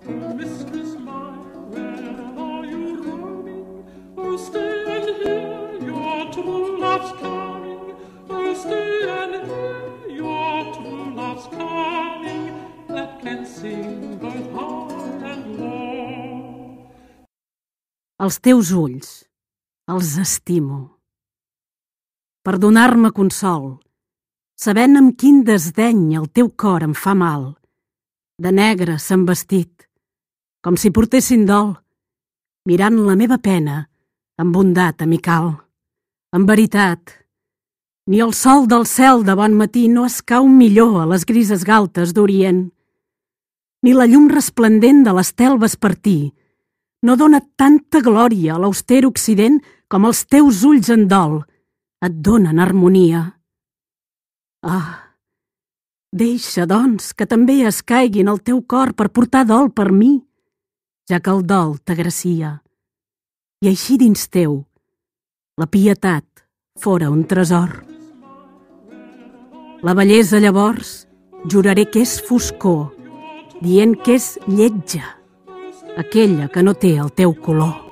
Mistress mine, where are you roaming? Oh, stay and hear your true love's coming. Oh, stay and hear your true love's coming, that can sing both high and low. Els teus ulls, els estimo. Per donar-me consol, sabent amb quin desdeny el teu cor em fa mal, de negre s'han vestit, com si portessin dol, mirant la meva pena amb bondat amical. En veritat, ni el sol del cel de bon matí no es cau millor a les grises galtes d'Orient, ni la llum resplendent de l'estel vespertí no dóna tanta glòria a l'auster occident com els teus ulls en dol et donen harmonia. Ah, deixa, doncs, que també es caiguin al teu cor per portar dol per mi, ja que el dol t'agracia, i així dins teu la pietat fora un tresor. La bellesa llavors juraré que és foscor, dient que és lletja, aquella que no té el teu color.